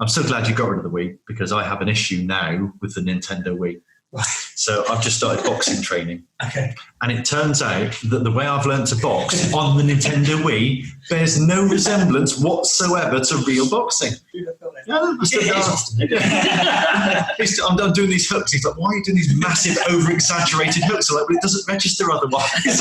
I'm so glad you got rid of the Wii because I have an issue now with the Nintendo Wii. Right. So I've just started boxing training. Okay. And it turns out that the way I've learned to box on the Nintendo Wii bears no resemblance whatsoever to real boxing. I'm doing these hooks. He's like, why are you doing these massive, over-exaggerated hooks? I'm like, well, it doesn't register otherwise.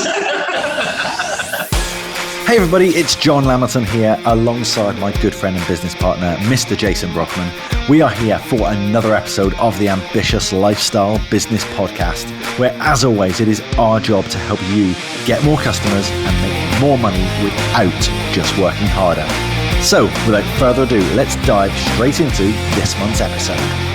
Hey everybody, it's John Lamberton here alongside my good friend and business partner, Mr. Jason Brockman. We are here for another episode of the Ambitious Lifestyle Business Podcast, where as always, it is our job to help you get more customers and make more money without just working harder. So without further ado, let's dive straight into this month's episode.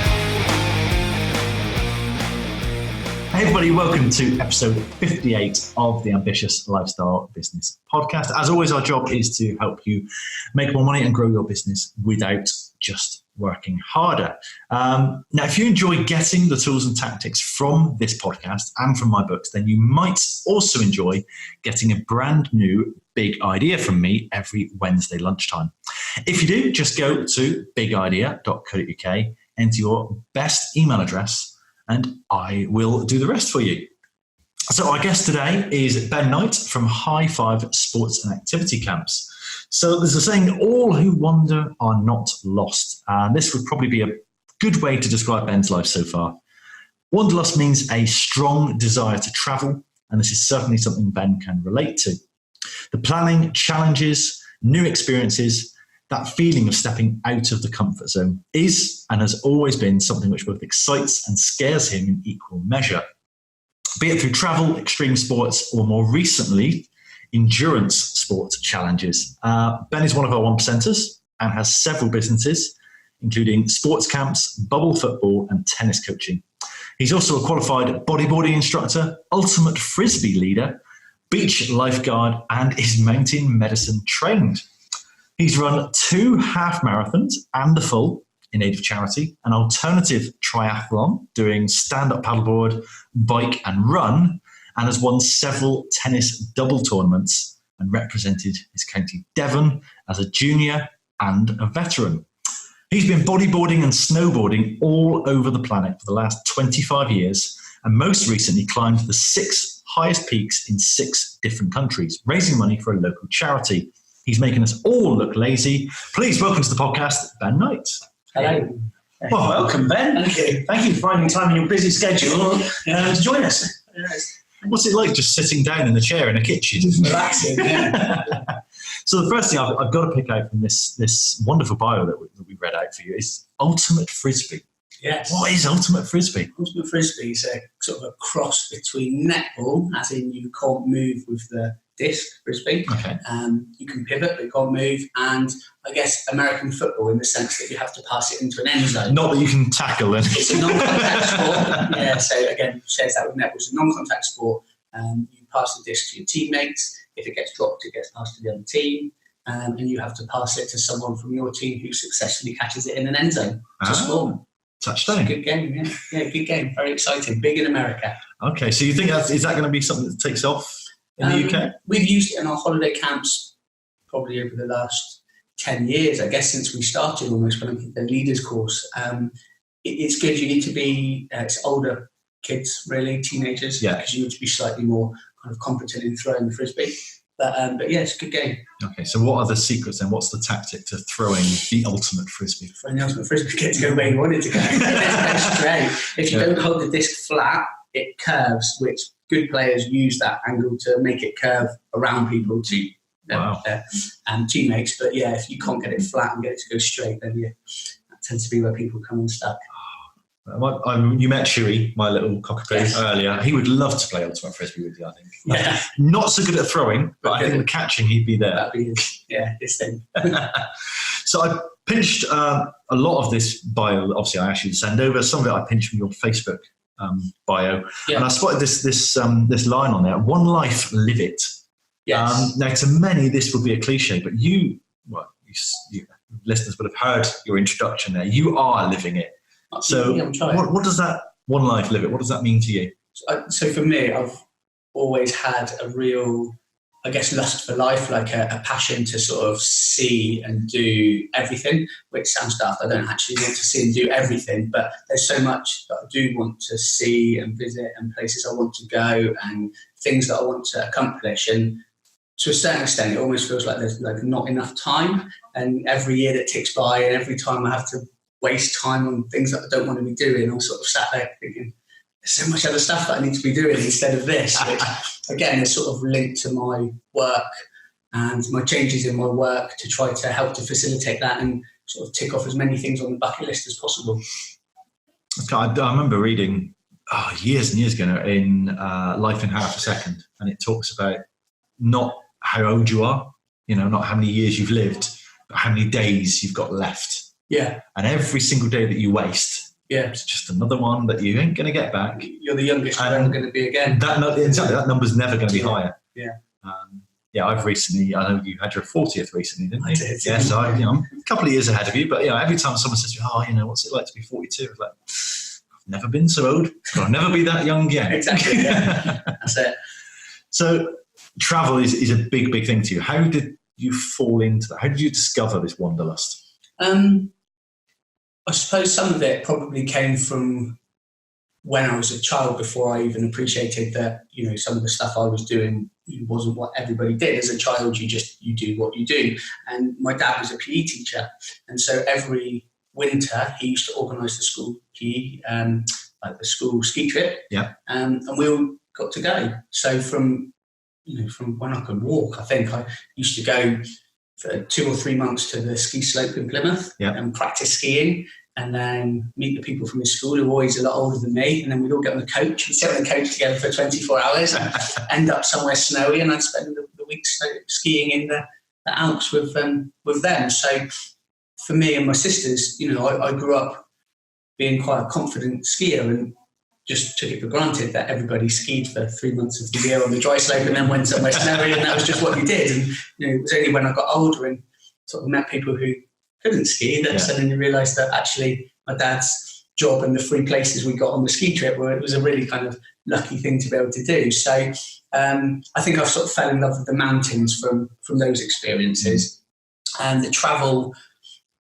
Hey everybody, welcome to episode 58 of the Ambitious Lifestyle Business Podcast. As always, our job is to help you make more money and grow your business without just working harder. Now, if you enjoy getting the tools and tactics from this podcast and from my books, then you might also enjoy getting a brand new big idea from me every Wednesday lunchtime. If you do, just go to bigidea.co.uk, enter your best email address, and I will do the rest for you. So our guest today is Ben Knight from High Five Sports and Activity Camps. So there's a saying, all who wander are not lost. And this would probably be a good way to describe Ben's life so far. Wanderlust means a strong desire to travel, and this is certainly something Ben can relate to. The planning, challenges, new experiences, that feeling of stepping out of the comfort zone is and has always been something which both excites and scares him in equal measure. Be it through travel, extreme sports, or more recently, endurance sports challenges. Ben is one of our 1%ers and has several businesses, including sports camps, bubble football, and tennis coaching. He's also a qualified bodyboarding instructor, ultimate Frisbee leader, beach lifeguard, and is mountain medicine trained. He's run 2 half marathons and the full in aid of charity, an alternative triathlon doing stand-up paddleboard, bike and run, and has won several tennis double tournaments and represented his county Devon as a junior and a veteran. He's been bodyboarding and snowboarding all over the planet for the last 25 years and most recently climbed the 6 highest peaks in 6 different countries, raising money for a local charity. He's making us all look lazy. Please welcome to the podcast, Ben Knight. Hello. Well, welcome, Ben. Thank you. Thank you for finding time in your busy schedule to join us. Yes. What's it like just sitting down in the chair in a kitchen? Just relaxing, yeah. So the first thing I've got to pick out from this wonderful bio that we read out for you is Ultimate Frisbee. Yes. What is Ultimate Frisbee? Ultimate Frisbee is a sort of a cross between netball, as in you can't move with the disc Frisbee. Okay. You can pivot, but you can't move. And I guess American football in the sense that you have to pass it into an end zone. Not that you can tackle then. It's a non-contact sport. Yeah, so again, shares that with netball. It's a non-contact sport. You pass the disc to your teammates. If it gets dropped, it gets passed to the other team. And you have to pass it to someone from your team who successfully catches it in an end zone to score. Touchdown. Good game, yeah. Yeah, good game. Very exciting. Big in America. Okay, so you think is that going to be something that takes off in the UK? We've used it in our holiday camps probably over the last 10 years, I guess, since we started almost when I did the leaders course. It's good. You need to be, it's older kids, really, teenagers, because you need to be slightly more kind of competent in throwing the Frisbee. But yeah, it's a good game. Okay, so what are the secrets then? What's the tactic to throwing the ultimate Frisbee? Throwing the ultimate Frisbee, get to go where you want it to go. It's straight. If you don't hold the disc flat, it curves, which good players use that angle to make it curve around people to their teammates. But yeah, if you can't get it flat and get it to go straight, then that tends to be where people come unstuck. You met Chewy, my little cockapoo, earlier. He would love to play Ultimate Frisbee with you, I think. Yeah. Not so good at throwing, but I think the catching, he'd be there. That'd be his thing. So I pinched a lot of this bio. Obviously, I asked you to send over. Some of it I pinched from your Facebook bio. Yeah. And I spotted this line on there, one life, live it. Yes. Now, to many, this would be a cliche, but you listeners would have heard your introduction there. You are living it. So what does that one life, live it, what does that mean to you? So for me, I've always had a real I guess, lust for life, like a passion to sort of see and do everything, which sounds daft. I don't actually want to see and do everything, but there's so much that I do want to see and visit, and places I want to go, and things that I want to accomplish. And to a certain extent, it almost feels like there's like not enough time. And every year that ticks by, and every time I have to waste time on things that I don't want to be doing, I'm sort of sat there thinking, there's so much other stuff that I need to be doing instead of this, which again is sort of linked to my work and my changes in my work to try to help to facilitate that and sort of tick off as many things on the bucket list as possible. I remember reading years and years ago in Life in Half a Second, and it talks about not how old you are, not how many years you've lived, but how many days you've got left. Yeah. And every single day that you waste, it's just another one that you ain't going to get back. You're the youngest you're ever going to be again. Exactly, that number's never going to be higher. Yeah. I've recently, I know you had your 40th recently, didn't you? I did. Yeah, so I'm a couple of years ahead of you, but every time someone says to me, what's it like to be 42? I was like, I've never been so old, but I'll never be that young again. Exactly, yeah. That's it. So travel is a big, big thing to you. How did you fall into that? How did you discover this Wanderlust? I suppose some of it probably came from when I was a child, before I even appreciated that, some of the stuff I was doing wasn't what everybody did. As a child, you do what you do. And my dad was a PE teacher. And so every winter he used to organise the school PE, like the school ski trip. Yeah. And we all got to go. So from when I could walk, I think I used to go for 2 or 3 months to the ski slope in Plymouth and practice skiing, and then meet the people from his school who were always a lot older than me, and then we'd all get on the coach and sit on the coach together for 24 hours and end up somewhere snowy, and I'd spend the week skiing in the Alps with them. So for me and my sisters, I grew up being quite a confident skier and just took it for granted that everybody skied for 3 months of the year on the dry slope and then went somewhere snowy, and that was just what you did. And it was only when I got older and sort of met people who couldn't ski that suddenly realised that actually my dad's job and the free places we got on the ski trip it was a really kind of lucky thing to be able to do. So I think I've sort of fell in love with the mountains from those experiences, and the travel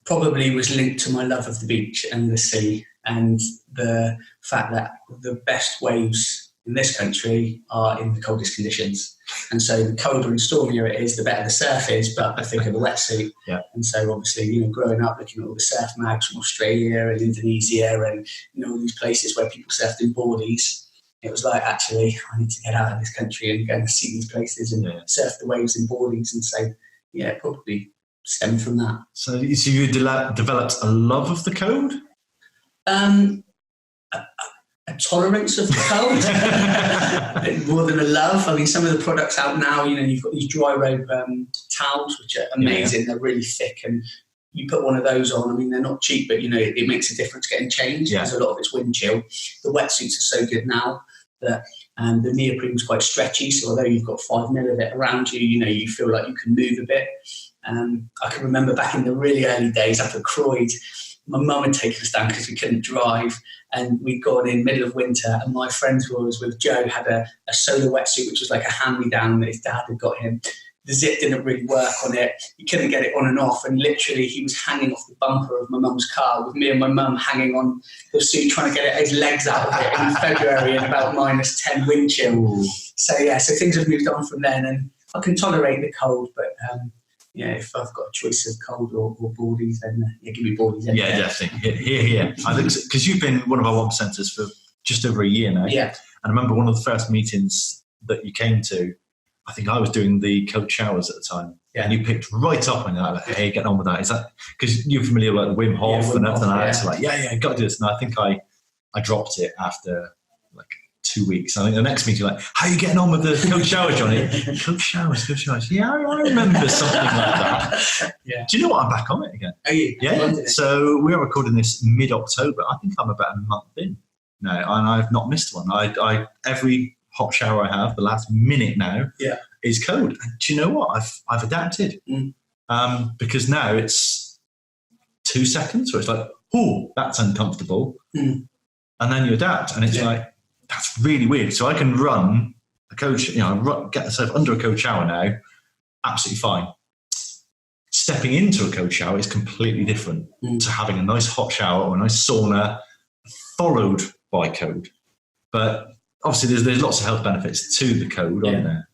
probably was linked to my love of the beach and the sea, and the fact that the best waves in this country are in the coldest conditions. And so the colder and stormier it is, the better the surf is, but the thicker the wetsuit. Yeah. And so obviously, growing up looking at all the surf mags from Australia and Indonesia and, all these places where people surfed in boardies, it was like, actually, I need to get out of this country and go and see these places and surf the waves in boardies. And so, it probably stemmed from that. So you developed a love of the cold? A tolerance of the cold, more than a love. I mean, some of the products out now, you've got these dry robe towels, which are amazing. They're really thick, and you put one of those on. I mean, they're not cheap, but it makes a difference getting changed because a lot of it's wind chill. The wetsuits are so good now that the neoprene's quite stretchy. So although you've got 5 mil of it around you, you feel like you can move a bit. I can remember back in the really early days up at Croyd, my mum had taken us down because we couldn't drive, and we'd gone in middle of winter, and my friend who I was with, Joe, had a solar wetsuit, which was like a hand-me-down that his dad had got him. The zip didn't really work on it. He couldn't get it on and off, and literally he was hanging off the bumper of my mum's car with me and my mum hanging on the suit trying to get his legs out of it in February in about -10 wind chill. Ooh. So things have moved on from then, and I can tolerate the cold, but if I've got a choice of cold or boardies, then give me boardies. Yeah, definitely. Here. I think because you've been one of our 1%ers for just over a year now. Yeah. And I remember one of the first meetings that you came to, I think I was doing the cold showers at the time. Yeah. And you picked right up and you're like, hey, get on with that. Is that because you're familiar with like Wim Hof and everything like that? So like, got to do this. And I think I dropped it after like 2 weeks. I think the next meeting, like, how are you getting on with the cold shower, Johnny? Cold showers. Yeah, I remember something like that. Yeah. Do you know what? I'm back on it again. Are you? Yeah. So we are recording this mid-October. I think I'm about a month in now, and I've not missed one. I every hot shower I have, the last minute now, is cold. And do you know what? I've adapted because now it's 2 seconds, where it's like, oh, that's uncomfortable, and then you adapt, and it's like, that's really weird. So I can run a coach, get myself under a cold shower now, absolutely fine. Stepping into a cold shower is completely different to having a nice hot shower or a nice sauna followed by cold. But obviously there's lots of health benefits to the cold, aren't there?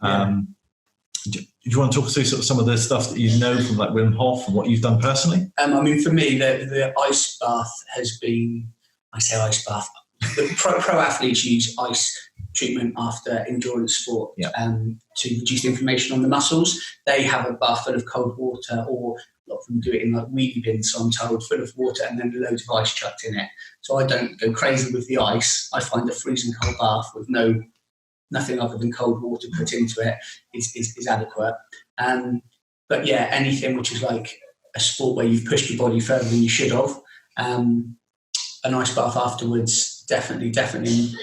Do you want to talk through sort of some of the stuff that you know from like Wim Hof and what you've done personally? I mean, for me, the ice bath has been, I say ice bath, the pro athletes use ice treatment after endurance sport to reduce inflammation on the muscles. They have a bath full of cold water, or a lot of them do it in like wheelie bins, so I'm told, full of water and then loads of ice chucked in it. So I don't go crazy with the ice. I find a freezing cold bath with nothing other than cold water put into it is adequate. But yeah, anything which is like a sport where you've pushed your body further than you should have, an ice bath afterwards definitely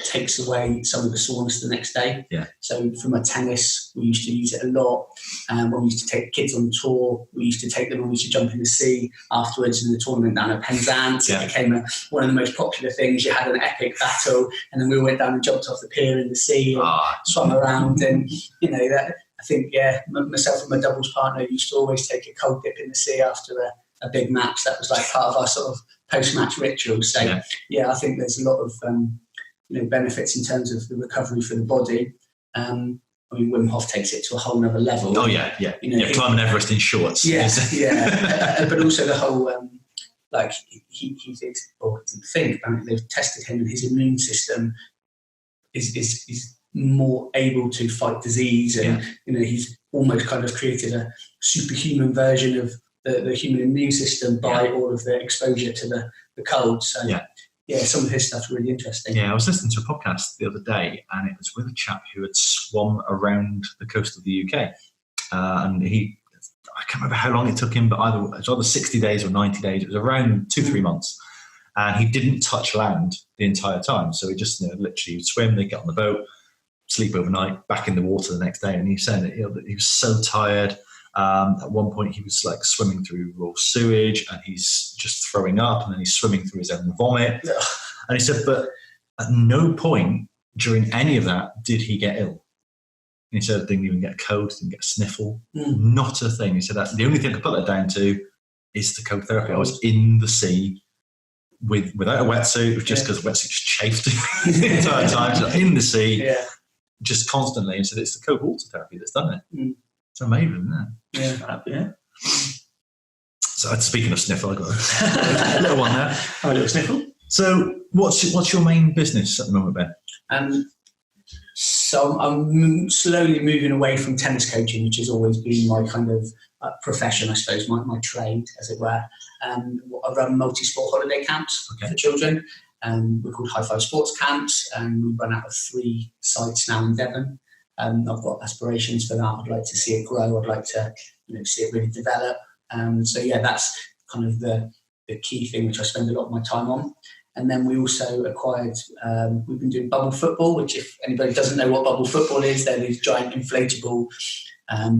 takes away some of the soreness the next day. Yeah. So from a tennis, we used to use it a lot. When we used to take kids on tour, we used to take them and we used to jump in the sea afterwards in the tournament down at Penzance. It became one of the most popular things. You had an epic battle, and then we went down and jumped off the pier in the sea and swam around. And that, I think myself and my doubles partner used to always take a cold dip in the sea after a big match. That was like part of our sort of post-match ritual. So I think there's a lot of benefits in terms of the recovery for the body. I mean, Wim Hof takes it to a whole nother level. Oh yeah. Climbing Everest in shorts. But also the whole he did, or think apparently they've tested him and his immune system is more able to fight disease, and he's almost kind of created a superhuman version of the human immune system by all of the exposure to the cold. So some of his stuff's really interesting. Yeah, I was listening to a podcast the other day, and it was with a chap who had swum around the coast of the UK, and I can't remember how long it took him, but it was either 60 days or 90 days. It was around 2-3 months, and he didn't touch land the entire time. So he just literally would swim, they'd get on the boat, sleep overnight, back in the water the next day. And he said that he was so tired. At one point he was like swimming through raw sewage and he's just throwing up, and then he's swimming through his own vomit. And he said, but at no point during any of that did he get ill. And he said, didn't even get a cold, didn't get a sniffle, not a thing. He said, the only thing I could put that down to is the cold therapy. I was in the sea without a wetsuit, just because the wetsuit just chafed the entire time. So in the sea, just constantly. And said, it's the cold water therapy that's done it. It's amazing, isn't it? Yeah. So speaking of sniffle, I got a little one there. A little sniffle. So what's your main business at the moment, Ben? So I'm slowly moving away from tennis coaching, which has always been my kind of profession, I suppose, my trade, as it were. I run multi-sport holiday camps for children. We're called High Five Sports Camps, and we run out of 3 sites now in Devon. I've got aspirations for that. I'd like to see it grow. I'd like to see it really develop. That's kind of the key thing which I spend a lot of my time on. And then we also acquired, we've been doing bubble football, which if anybody doesn't know what bubble football is, they're these giant inflatable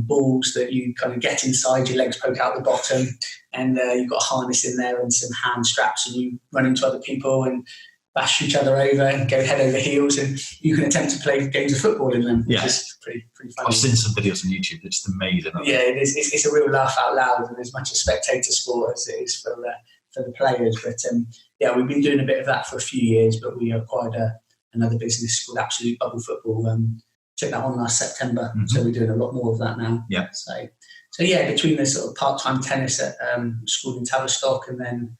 balls that you kind of get inside, your legs poke out the bottom, and you've got a harness in there and some hand straps, and you run into other people and bash each other over and go head over heels, and you can attempt to play games of football in them, which is pretty funny. I've seen some videos on YouTube. It's amazing. Yeah, it is. It's a real laugh out loud, and as much a spectator sport as it is for the players. But we've been doing a bit of that for a few years, but we acquired another business called Absolute Bubble Football. Took that on last September, so we're doing a lot more of that now. Yeah. So between the sort of part-time tennis at school in Tavistock and then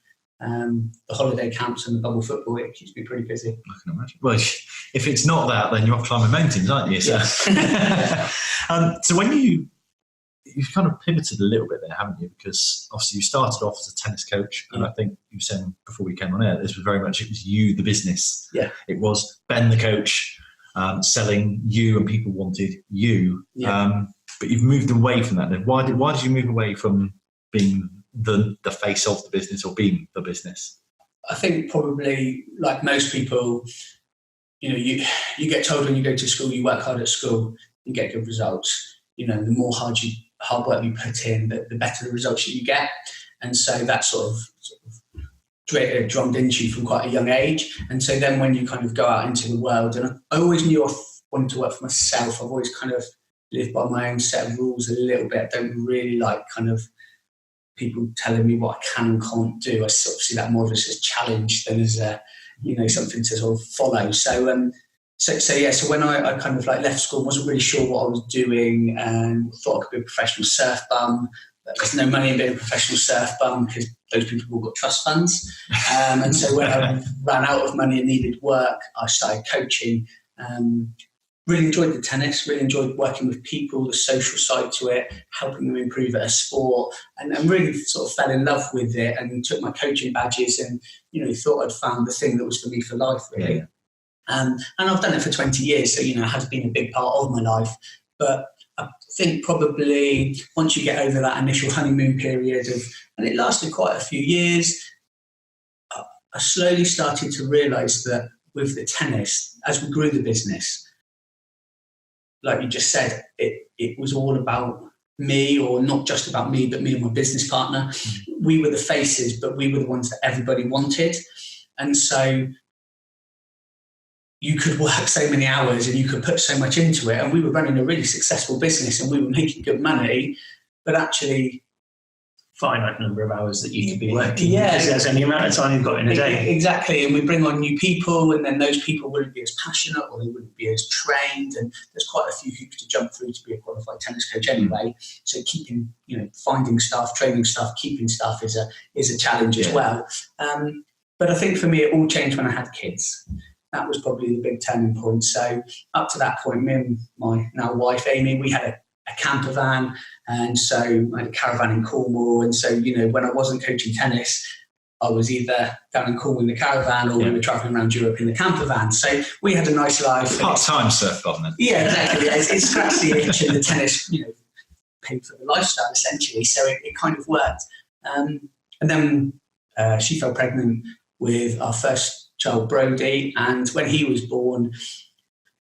the holiday camps and the bubble football, it keeps me pretty busy. I can imagine. Well, if it's not that, then you're off climbing mountains, aren't you? So, so when you've kind of pivoted a little bit there, haven't you? Because obviously you started off as a tennis coach, and I think you were saying before we came on air, this was very much, it was you, the business. Yeah. It was Ben, the coach, selling you, and people wanted you. Yeah. But you've moved away from that. Then why did you move away from being the face of the business, or being the business? I think probably like most people, you get told when you go to school, you work hard at school, you get good results. The more hard work you put in, the better the results that you get. And so that's sort of drummed into you from quite a young age. And so then when you kind of go out into the world, and I always knew wanting to work for myself. I've always kind of lived by my own set of rules a little bit. I don't really like kind of people telling me what I can and can't do. I sort of see that more as a challenge than as a, something to sort of follow. So when I kind of like left school, wasn't really sure what I was doing, and thought I could be a professional surf bum. But there's no money in being a professional surf bum because those people have all got trust funds. And so when I ran out of money and needed work, I started coaching. Really enjoyed the tennis, really enjoyed working with people, the social side to it, helping them improve at a sport, and really sort of fell in love with it and took my coaching badges and, thought I'd found the thing that was for me for life, really. Yeah. And I've done it for 20 years, so, it has been a big part of my life. But I think probably once you get over that initial honeymoon period and it lasted quite a few years, I slowly started to realise that with the tennis, as we grew the business, like you just said, it was all about me, or not just about me, but me and my business partner. We were the faces, but we were the ones that everybody wanted. And so you could work so many hours and you could put so much into it. And we were running a really successful business and we were making good money, but actually finite number of hours that you could be working. Yeah. Because there's only amount of time you've got in a day. Exactly. And we bring on new people, and then those people wouldn't be as passionate, or they wouldn't be as trained. And there's quite a few hoops to jump through to be a qualified tennis coach anyway. So keeping, finding staff, training staff, keeping staff is a challenge as well. But I think for me, it all changed when I had kids. That was probably the big turning point. So up to that point, me and my now wife, Amy, we had a camper van. And so I had a caravan in Cornwall. And so, when I wasn't coaching tennis, I was either down in Cornwall in the caravan, or we were traveling around Europe in the camper van. So we had a nice life. Part-time surf bum then. Yeah, exactly. It scratched the itch, and the tennis, paid for the lifestyle essentially. So it kind of worked. And then she fell pregnant with our first child, Brody. And when he was born,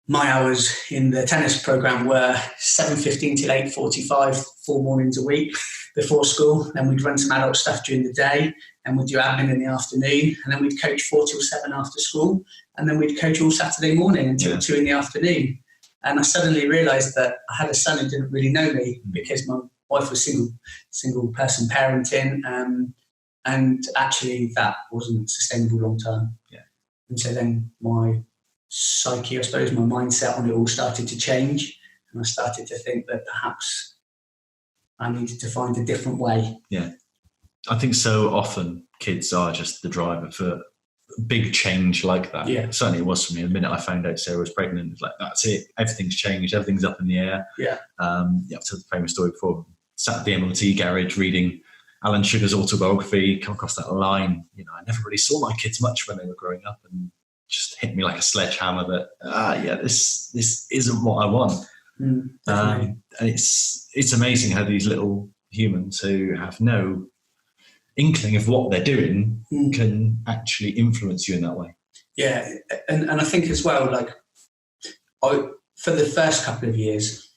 my hours in the tennis program were 7:15 till 8:45, 4 mornings a week before school. Then we'd run some adult stuff during the day, and we'd do admin in the afternoon. And then we'd coach 4 till 7 after school. And then we'd coach all Saturday morning until 2 in the afternoon. And I suddenly realised that I had a son who didn't really know me, because my wife was single person parenting. And actually that wasn't sustainable long term. Yeah. And so then my psyche, I suppose, my mindset on it all started to change, and I started to think that perhaps I needed to find a different way. Yeah, I think so often kids are just the driver for big change like that. Yeah, certainly it was for me. The minute I found out Sarah was pregnant, it was like, that's it, everything's changed, everything's up in the air. Yeah. I've told the famous story before. Sat at the MLT garage reading Alan Sugar's autobiography, come across that line. I never really saw my kids much when they were growing up, and just hit me like a sledgehammer that this isn't what I want. And it's amazing how these little humans who have no inkling of what they're doing can actually influence you in that way. Yeah, and I think as well, like for the first couple of years,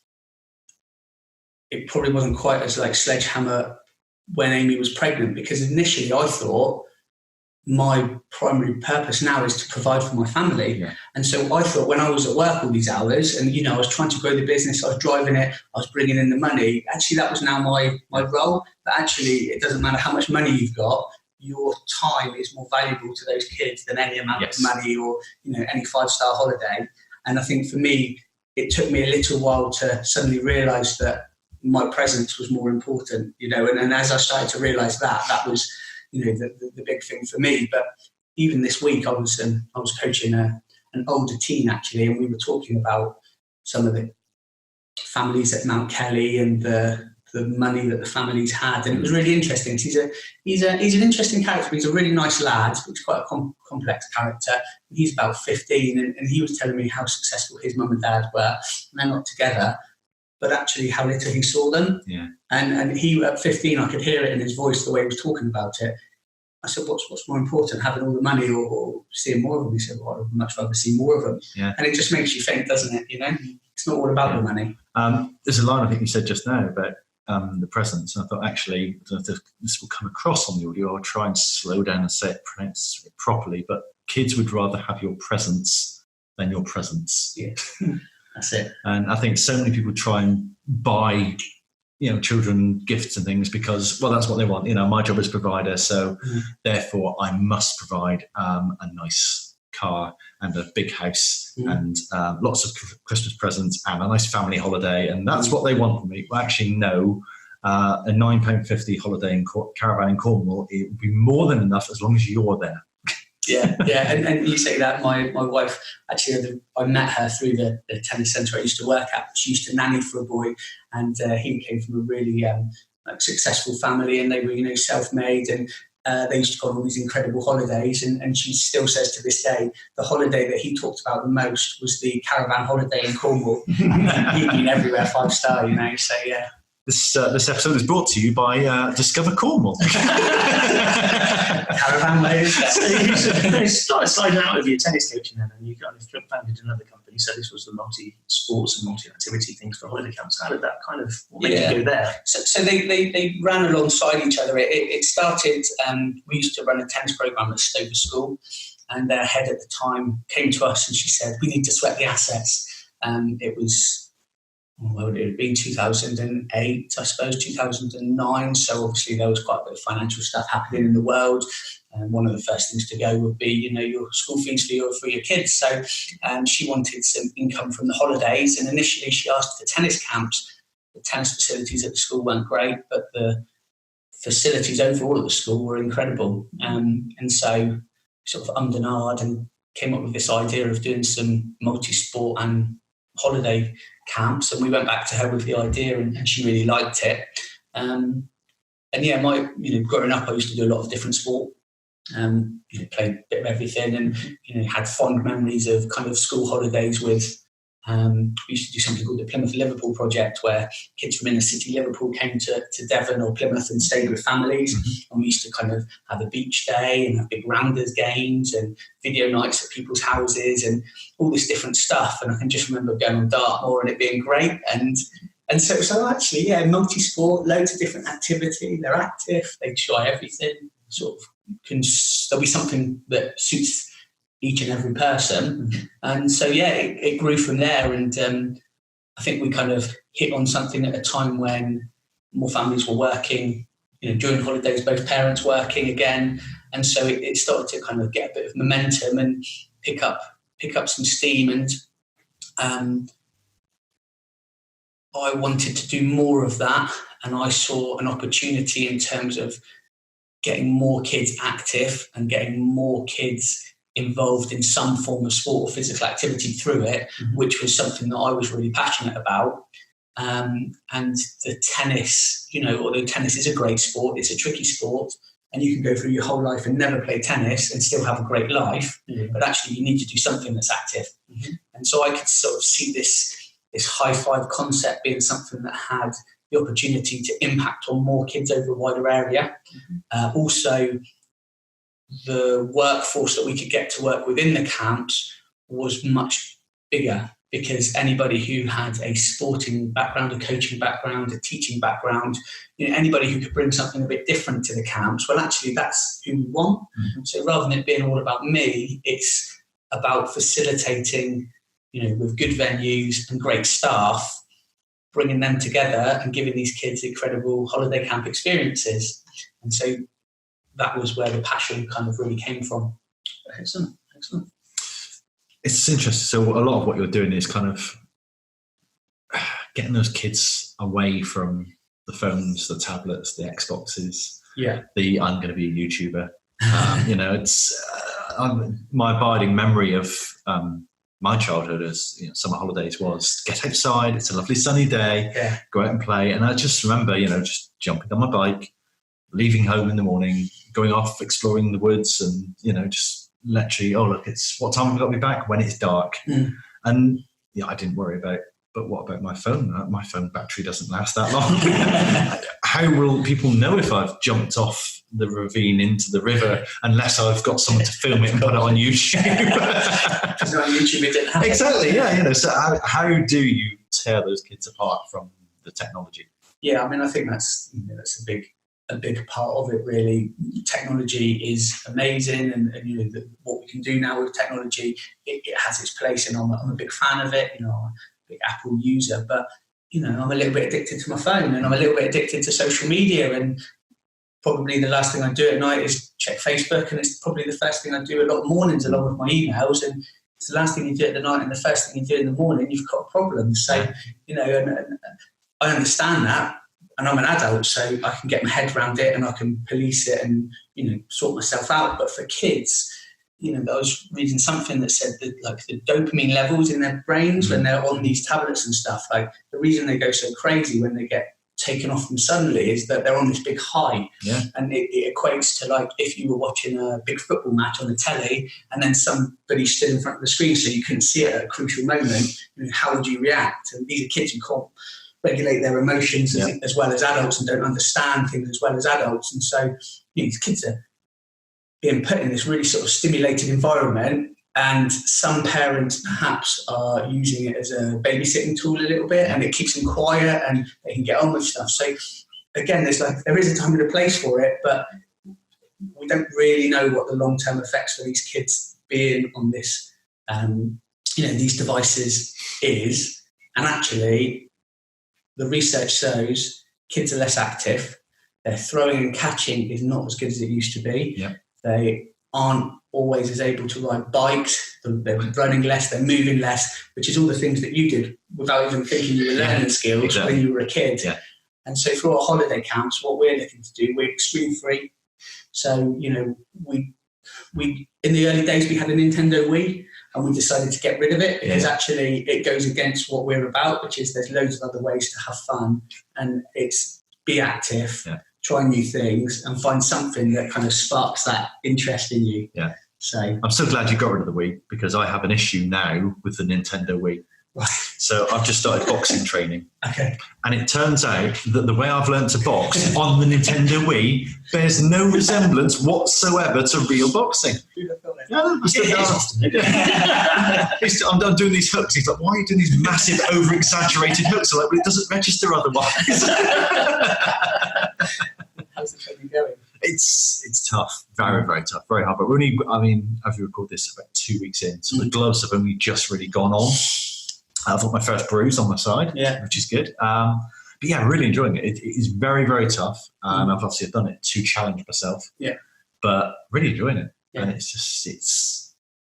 it probably wasn't quite as like sledgehammer when Amy was pregnant, because initially I thought my primary purpose now is to provide for my family. Yeah. And so I thought when I was at work all these hours and, I was trying to grow the business, I was driving it, I was bringing in the money. Actually, that was now my role. But actually, it doesn't matter how much money you've got. Your time is more valuable to those kids than any amount of money or, any 5-star holiday. And I think for me, it took me a little while to suddenly realise that my presence was more important, and as I started to realise that was, the big thing for me. But even this week, I was coaching an older teen actually, and we were talking about some of the families at Mount Kelly and the money that the families had, and it was really interesting. He's an interesting character. He's a really nice lad. He's quite a complex character. He's about 15, and he was telling me how successful his mum and dad were. And they're not together, but actually how little he saw them. Yeah. And he, at 15, I could hear it in his voice, the way he was talking about it. I said, what's more important, having all the money or seeing more of them? He said, well, I'd much rather see more of them. Yeah. And it just makes you think, doesn't it? It's not all about the money. There's a line I think you said just now about the presence. And I thought, actually, I don't know if this will come across on the audio. I'll try and slow down and pronounce it properly. But kids would rather have your presence than your presence. Yeah, that's it. And I think so many people try and buy, children gifts and things because, well, that's what they want. My job is provider, so therefore I must provide a nice car and a big house and lots of Christmas presents and a nice family holiday, and that's what they want from me. Well, actually, no. A £9.50 holiday in caravan in Cornwall, it would be more than enough as long as you're there. Yeah, and you say that. My wife, actually, I met her through the tennis centre I used to work at. She used to nanny for a boy, and he came from a really successful family, and they were, self-made, and they used to go on all these incredible holidays. And she still says to this day, the holiday that he talked about the most was the caravan holiday in Cornwall. He'd been everywhere, 5-star, So yeah. This episode is brought to you by Discover Cornwall. Caravan ways. So you started sliding out of your tennis coaching then, and you kind of founded another company. So this was the multi-sports and multi-activity things for holiday camps. How did that kind of make you go there? So they ran alongside each other. It started, we used to run a tennis program at Stover School, and their head at the time came to us and she said, we need to sweat the assets. It was... Well, it had been 2008, I suppose, 2009. So obviously there was quite a bit of financial stuff happening in the world. And one of the first things to go would be, your school fees for your kids. So she wanted some income from the holidays. And initially she asked for tennis camps. The tennis facilities at the school weren't great, but the facilities overall at the school were incredible. And so sort of ummed and ahed and came up with this idea of doing some multi-sport and holiday camps, and we went back to her with the idea, and she really liked it. And yeah, growing up, I used to do a lot of different sport. Played a bit of everything, and had fond memories of kind of school holidays with. We used to do something called the Plymouth Liverpool project, where kids from inner city Liverpool came to Devon or Plymouth and stayed with families. And we used to kind of have a beach day and have big rounders games and video nights at people's houses and all this different stuff. And I can just remember going on Dartmoor and it being great. And so actually, yeah, multi-sport, loads of different activity. They're active, they try everything. Sort of there'll be something that suits each and every person. And so, yeah, it grew from there. And I think we kind of hit on something at a time when more families were working, during holidays, both parents working again. And so it started to kind of get a bit of momentum and pick up some steam. And I wanted to do more of that. And I saw an opportunity in terms of getting more kids active and getting more kids involved in some form of sport or physical activity through it, which was something that I was really passionate about. And the tennis, although tennis is a great sport, it's a tricky sport, and you can go through your whole life and never play tennis and still have a great life, but actually you need to do something that's active. And so I could sort of see this high five concept being something that had the opportunity to impact on more kids over a wider area. Also, the workforce that we could get to work within the camps was much bigger, because anybody who had a sporting background, a coaching background, a teaching background, anybody who could bring something a bit different to the camps, well, actually, that's who we want. So rather than it being all about me, it's about facilitating, with good venues and great staff, bringing them together and giving these kids incredible holiday camp experiences. And so that was where the passion kind of really came from. Excellent. It's interesting. So a lot of what you're doing is kind of getting those kids away from the phones, the tablets, the Xboxes. Yeah. I'm going to be a YouTuber. It's my abiding memory of my childhood as summer holidays was get outside. It's a lovely sunny day. Yeah. Go out and play. And I just remember, just jumping on my bike, leaving home in the morning, going off exploring the woods, and just literally, oh look, it's what time have I got to be back? When it's dark. And I didn't worry about. But what about my phone? My phone battery doesn't last that long. How will people know if I've jumped off the ravine into the river unless I've got someone to film it and put it on YouTube? Because on YouTube it didn't happen. Exactly, yeah. So how do you tear those kids apart from the technology? Yeah, I mean, I think that's a big a big part of it, really. Technology is amazing, and what we can do now with technology, it has its place, and I'm a big fan of it. I'm a big Apple user, but I'm a little bit addicted to my phone, and I'm a little bit addicted to social media, and probably the last thing I do at night is check Facebook, and it's probably the first thing I do a lot of mornings along with my emails, and it's the last thing you do at the night and the first thing you do in the morning, you've got a problem. So, and I understand that, and I'm an adult, so I can get my head around it and I can police it and, sort myself out. But for kids, I was reading something that said that like the dopamine levels in their brains when they're on these tablets and stuff, like the reason they go so crazy when they get taken off them suddenly is that they're on this big high, and it equates to like if you were watching a big football match on the telly and then somebody stood in front of the screen so you couldn't see it at a crucial moment, how would you react? And these are kids who can't regulate their emotions as well as adults and don't understand things as well as adults, and so these kids are being put in this really sort of stimulated environment. And some parents perhaps are using it as a babysitting tool a little bit, and it keeps them quiet and they can get on with stuff. So again, there is a time and a place for it, but we don't really know what the long-term effects for these kids being on this, these devices is. And actually, the research shows kids are less active. Their throwing and catching is not as good as it used to be. Yeah. They aren't always as able to ride bikes, they're running less, they're moving less, which is all the things that you did without even thinking you were learning skills when you were a kid. Yeah. And so for our holiday camps, what we're looking to do, we're extreme free. So, we in the early days, we had a Nintendo Wii, and we decided to get rid of it because actually it goes against what we're about, which is there's loads of other ways to have fun, and it's be active. Yeah. Try new things and find something that kind of sparks that interest in you. Yeah. So I'm so glad you got rid of the Wii, because I have an issue now with the Nintendo Wii. Right. So I've just started boxing training. Okay. And it turns out that the way I've learned to box on the Nintendo Wii bears no resemblance whatsoever to real boxing. I'm doing these hooks. He's like, why are you doing these massive, over-exaggerated hooks? I'm like, but it doesn't register otherwise. How's the training going? It's tough, very, very tough, very hard. But we're only, as we record this, about 2 weeks in, so the gloves have only just really gone on. I've got my first bruise on my side, which is good. But yeah, really enjoying it. It is very, very tough. I've obviously done it to challenge myself. Yeah. But really enjoying it. Yeah. And it's just,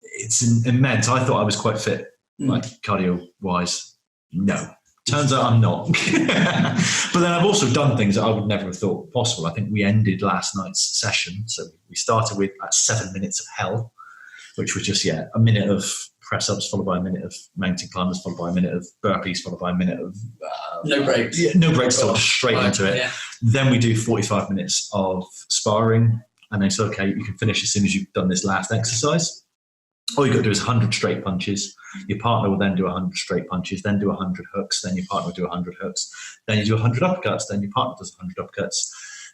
it's immense. I thought I was quite fit, like cardio-wise. No. Turns out I'm not. But then I've also done things that I would never have thought possible. I think we ended last night's session. So we started with 7 minutes of hell, which was just, a minute of press-ups followed by a minute of mountain climbers, followed by a minute of burpees, followed by a minute of... no breaks. No breaks at all, straight into it. Yeah. Then we do 45 minutes of sparring. And they say, okay, you can finish as soon as you've done this last exercise. All you've got to do is 100 straight punches. Your partner will then do 100 straight punches, then do 100 hooks, then your partner will do 100 hooks. Then you do 100 uppercuts, then your partner does 100 uppercuts.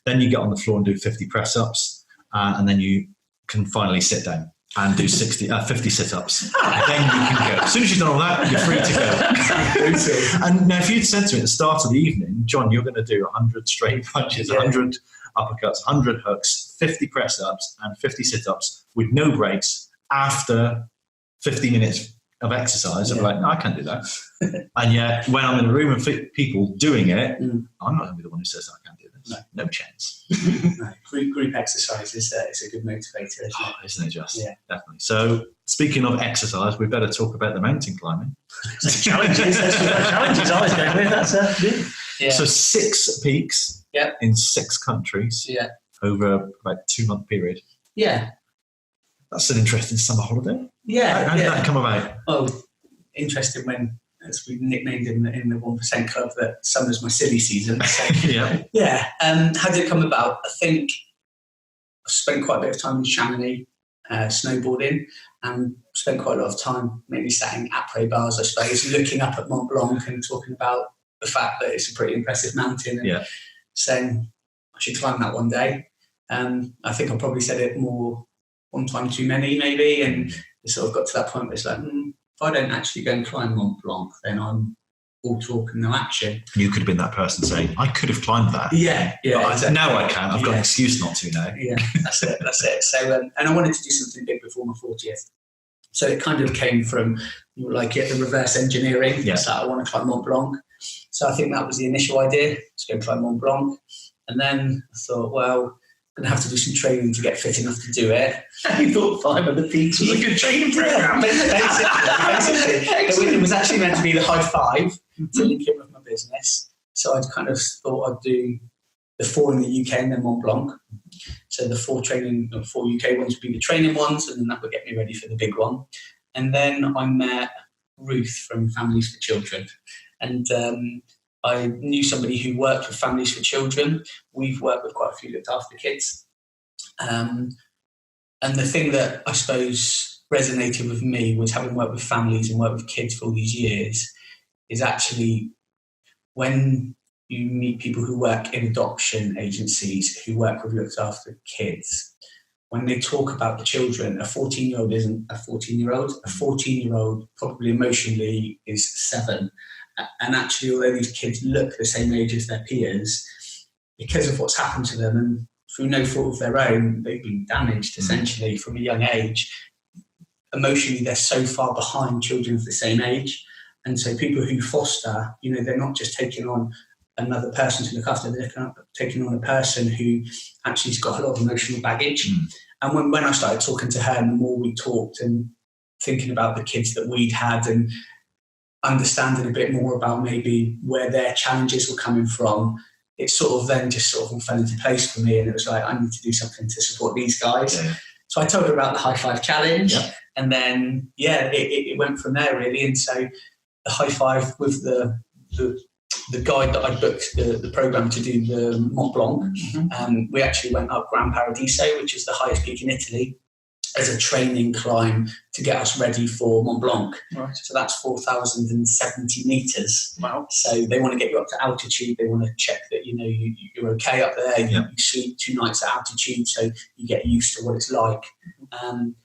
Then you get on the floor and do 50 press-ups, and then you can finally sit down and do 50 sit-ups. Then you can go. As soon as you've done all that, you're free to go. And now if you'd said to me at the start of the evening, John, you're going to do 100 straight punches, 100 uppercuts, 100 hooks, 50 press-ups, and 50 sit-ups with no breaks after 50 minutes of exercise, I'm like, no, I can't do that. And yet, when I'm in a room of people doing it, I'm not going to be the one who says I can't do this. No chance. No. Group exercise is a good motivator, isn't it just? Yeah, definitely. So, speaking of exercise, we better talk about the mountain climbing. Challenges. That's what challenges I was going with. That's good. Yeah. So 6 peaks in 6 countries over about a 2-month period. Yeah. That's an interesting summer holiday. Yeah. How did that come about? Oh, interesting when, as we nicknamed in the 1% Club, that summer's my silly season. So, how did it come about? I think I spent quite a bit of time in Chamonix snowboarding, and spent quite a lot of time maybe sat in après bars, I suppose, looking up at Mont Blanc and talking about the fact that it's a pretty impressive mountain and saying I should climb that one day. I think I probably said it more one time too many, maybe, and it sort of got to that point where it's like, if I don't actually go and climb Mont Blanc, then I'm all talk and no action. You could have been that person saying, I could have climbed that. Yeah, But now I can. I've got an excuse not to now. Yeah, that's it. So, and I wanted to do something big before my 40th. So it kind of came from the reverse engineering. Yeah. So I want to climb Mont Blanc. So I think that was the initial idea, to go climb Mont Blanc. And then I thought, well, I'm going to have to do some training to get fit enough to do it. You thought 500 peaks was a good training program. Basically. It was actually meant to be the high five to link in with my business. So I'd kind of thought I'd do the 4 in the UK and then Mont Blanc. So the 4 UK ones would be the training ones, and then that would get me ready for the big one. And then I met Ruth from Families for Children. And I knew somebody who worked with Families for Children. We've worked with quite a few looked after kids. And the thing that I suppose resonated with me was, having worked with families and worked with kids for all these years, is actually when you meet people who work in adoption agencies who work with looked after kids, when they talk about the children, a 14-year-old isn't a 14-year-old. A 14-year-old probably emotionally is 7. And actually, although these kids look the same age as their peers, because of what's happened to them and through no fault of their own, they've been damaged essentially from a young age. Emotionally, they're so far behind children of the same age. And so people who foster, they're not just taking on another person to look after, they're taking on a person who actually has got a lot of emotional baggage. And when I started talking to her, and the more we talked and thinking about the kids that we'd had and understanding a bit more about maybe where their challenges were coming from, it sort of then just sort of fell into place for me. And it was like, I need to do something to support these guys. Yeah. So I told her about the High Five Challenge. Yeah. And then, it went from there really. And so the High Five with the guide that I booked the program to do the Mont Blanc, we actually went up Gran Paradiso, which is the highest peak in Italy, as a training climb to get us ready for Mont Blanc. Right. So that's 4,070 metres. Wow. So they want to get you up to altitude. They want to check that, you're okay up there. You sleep 2 nights at altitude, so you get used to what it's like.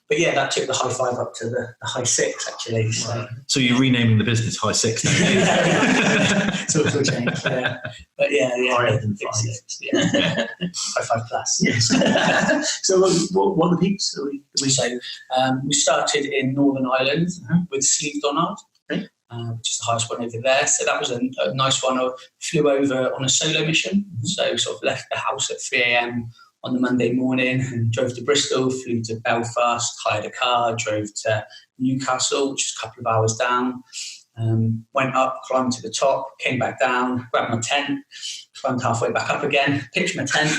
But that took the High Five up to the High 6, actually. So you're renaming the business High 6 now? Sort of change, yeah. But higher than 5. 6, yeah. High Five Plus. Yes. So what are the peaks? We started in Northern Ireland with Sleeve Donard, which is the highest one over there. So that was a nice one. I flew over on a solo mission. So sort of left the house at 3 a.m. on the Monday morning and drove to Bristol, flew to Belfast, hired a car, drove to Newcastle, which is a couple of hours down. Went up, climbed to the top, came back down, grabbed my tent, climbed halfway back up again, pitched my tent,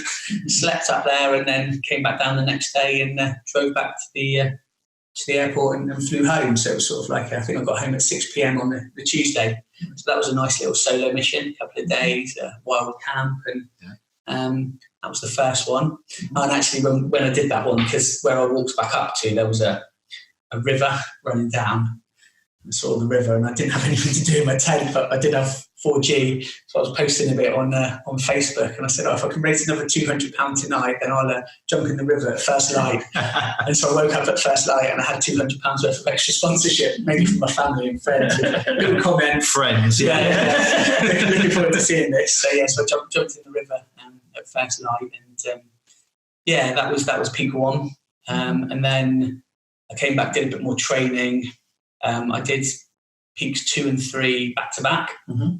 slept up there, and then came back down the next day and drove back to the airport and flew home. So it was sort of like, I think I got home at 6 p.m. on the Tuesday. So that was a nice little solo mission, a couple of days, wild camp, and that was the first one. And actually, when I did that one, because where I walked back up to, there was a river running down. I saw the river, and I didn't have anything to do in my tent, but I did have 4G, so I was posting a bit on Facebook, and I said, if I can raise another £200 tonight, then I'll jump in the river at first light. And so I woke up at first light, and I had £200 worth of extra sponsorship, maybe from my family and friends. Little comment. Friends, looking forward to seeing this. So so I jumped in the river at first light, and that was peak 1. And then I came back, did a bit more training. I did peaks 2 and 3 back to back.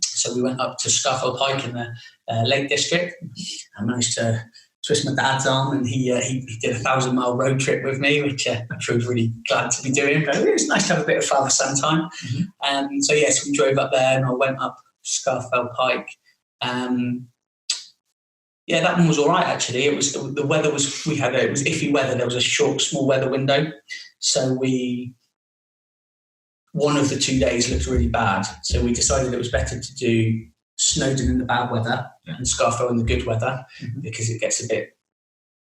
So we went up to Scafell Pike in the Lake District. I managed to twist my dad's arm, and he did a 1,000-mile road trip with me, which I'm sure he was really glad to be doing. But it was nice to have a bit of father-son time. So we drove up there, and I went up Scafell Pike. That one was all right, actually. It was the weather was it was iffy weather. There was a small weather window, so one of the 2 days looked really bad. So we decided it was better to do Snowdon in the bad weather and Scafell in the good weather, because it gets a bit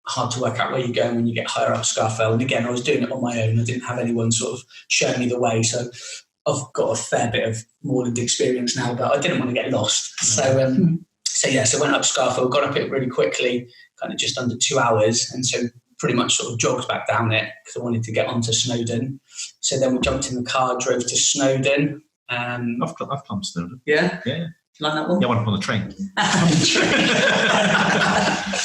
hard to work out where you're going when you get higher up Scafell. And again, I was doing it on my own. I didn't have anyone sort of showing me the way. So I've got a fair bit of moorland experience now, but I didn't want to get lost. So went up Scafell, got up it really quickly, kind of just under 2 hours. And so pretty much sort of jogged back down it because I wanted to get onto Snowdon. So then we jumped in the car, drove to Snowdon, I've climbed Snowdon. Yeah? Yeah. Like that one? Yeah, I went up on the train.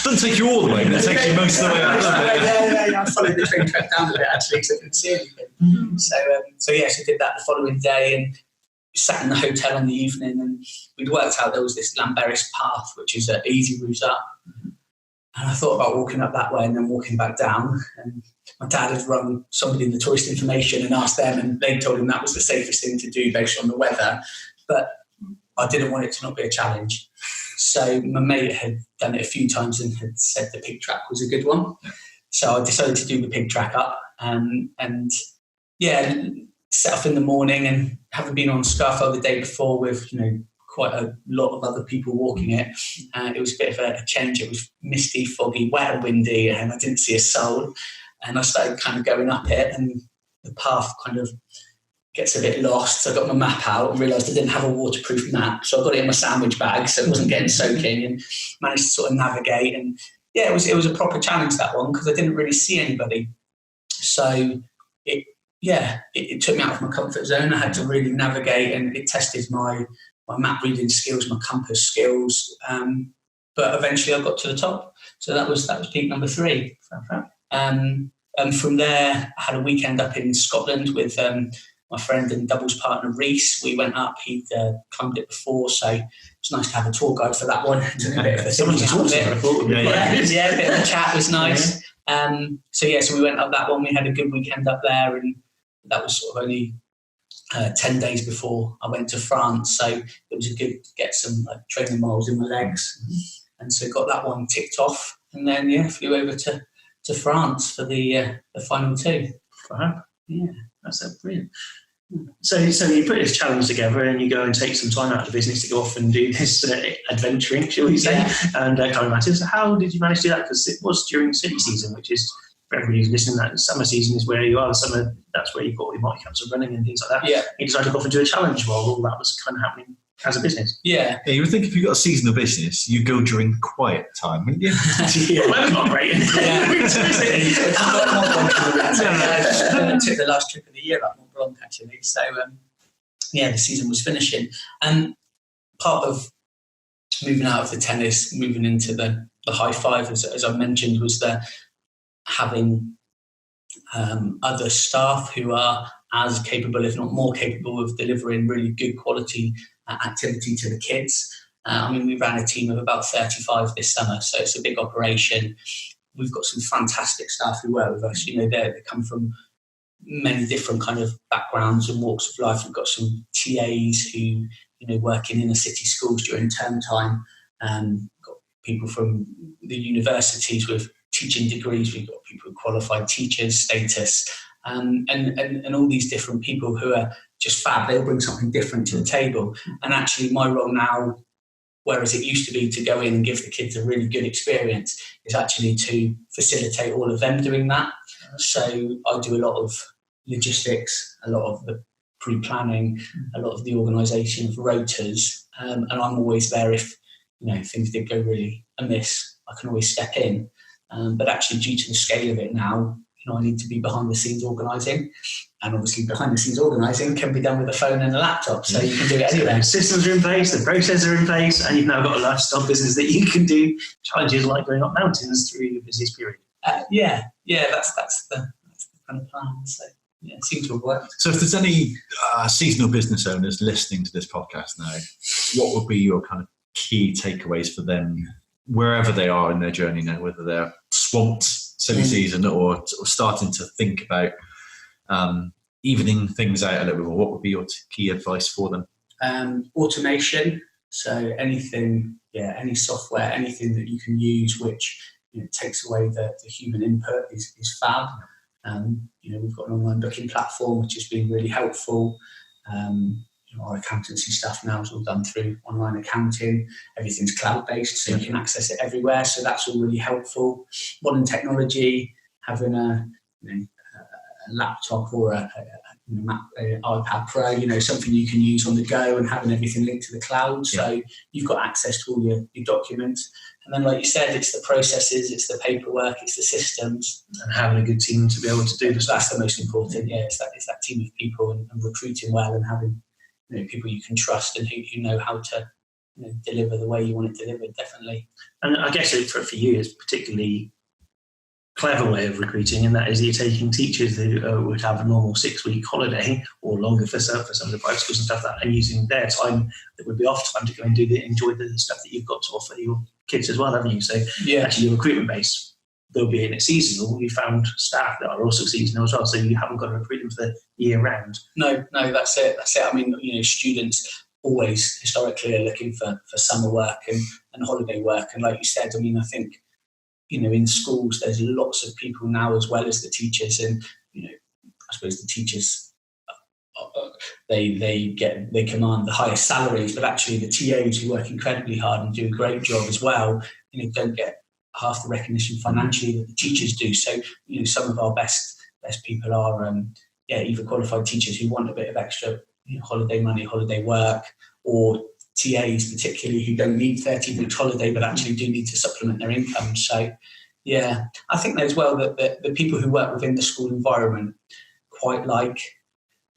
Doesn't take you all the way, but it takes you most of the way up. Yeah. I followed the train track down a bit actually because I couldn't see anything. So did that the following day and sat in the hotel in the evening, and we'd worked out there was this Lamberis path, which is an easy route up. And I thought about walking up that way and then walking back down. And my dad had rung somebody in the tourist information and asked them, and they told him that was the safest thing to do based on the weather. But I didn't want it to not be a challenge. So my mate had done it a few times and had said the pig track was a good one. So I decided to do the pig track up and set off in the morning, and having been on Scafell the day before with, quite a lot of other people walking it, it was a bit of a change. It was misty, foggy, wet and windy, and I didn't see a soul. And I started kind of going up it, and the path kind of gets a bit lost. So I got my map out and realised I didn't have a waterproof map. So I got it in my sandwich bag so it wasn't getting soaking, and managed to sort of navigate. And yeah, it was a proper challenge, that one, because I didn't really see anybody. So it took me out of my comfort zone. I had to really navigate, and it tested my map reading skills, my compass skills. But eventually I got to the top. So that was peak number 3. And from there, I had a weekend up in Scotland with my friend and doubles partner Reese. We went up. He'd climbed it before, so it was nice to have a tour guide for that one. Took a bit of a someone to talk to. Yeah, a bit of a chat was nice. So we went up that one. We had a good weekend up there, and that was sort of only 10 days before I went to France. So it was a good get some training miles in my legs, and so got that one ticked off, and then flew over to France for the final 2. Wow. Yeah, that's brilliant. So you put this challenge together, and you go and take some time out of the business to go off and do this adventuring, shall we say, and climbing mountains. How did you manage to do that? Because it was during silly season, which is, for everybody who's listening, that summer season is where you are. Summer, that's where you've got all your mighty caps of running and things like that. Yeah. You decided to go off and do a challenge while all that was kind of happening as a business. Yeah. You would think if you've got a seasonal business, you go during quiet time, wouldn't you? Well, that's not great. I took the last trip of the year up Mont Blanc, actually. So, the season was finishing. And part of moving out of the tennis, moving into the high five, as I mentioned, was having other staff who are as capable, if not more capable, of delivering really good quality activity to the kids. We ran a team of about 35 this summer, so it's a big operation. We've got some fantastic staff who work with us. They come from many different kind of backgrounds and walks of life. We've got some TAs who, work in inner city schools during term time. Got people from the universities with teaching degrees. We've got people with qualified teachers status, and all these different people who are just fab. They'll bring something different to the table. And actually my role now, whereas it used to be to go in and give the kids a really good experience, is actually to facilitate all of them doing that. So I do a lot of logistics, a lot of the pre-planning, a lot of the organisation of rotas, and I'm always there if things did go really amiss. I can always step in, but actually due to the scale of it now, I need to be behind the scenes organising, and obviously behind the scenes organising can be done with a phone and a laptop, so you can do it anywhere. Systems are in place, the processes are in place, and you've now got a lifestyle business that you can do challenges like going up mountains through your busiest period. That's the kind of plan. So it seems to have worked. So if there's any seasonal business owners listening to this podcast now, what would be your kind of key takeaways for them, wherever they are in their journey now, whether they're swamped silly season or starting to think about evening things out a little bit more? What would be your key advice for them? Automation. So anything, any software, anything that you can use which takes away the human input is fab. We've got an online booking platform which has been really helpful. Our accountancy stuff now is all done through online accounting. Everything's cloud-based, so you can access it everywhere. So that's all really helpful. Modern technology, having a laptop or a iPad Pro, something you can use on the go, and having everything linked to the cloud. So you've got access to all your documents. And then, like you said, it's the processes, it's the paperwork, it's the systems. And having a good team to be able to do this. That's the most important. It's that team of people and recruiting well and having people you can trust and who know how to deliver the way you want it delivered, definitely. And I guess for you, it's particularly clever way of recruiting, and that is you're taking teachers who would have a normal 6-week holiday or longer for some of the private schools and stuff like that, and using their time that would be off time to go and enjoy the stuff that you've got to offer your kids as well, haven't you? So actually your recruitment base, they'll be in it seasonal. We found staff that are also seasonal as well, so you haven't got to recruit them for the year round. No, that's it. I mean, students always historically are looking for summer work and holiday work, and like you said, I mean, I think in schools there's lots of people now as well as the teachers, and I suppose the teachers they command the highest salaries, but actually the TAs who work incredibly hard and do a great job as well, don't get half the recognition financially that the teachers do. So some of our best people are either qualified teachers who want a bit of extra holiday money, holiday work, or TAs particularly who don't need 13 weeks holiday but actually do need to supplement their income. So I think as well that the people who work within the school environment quite like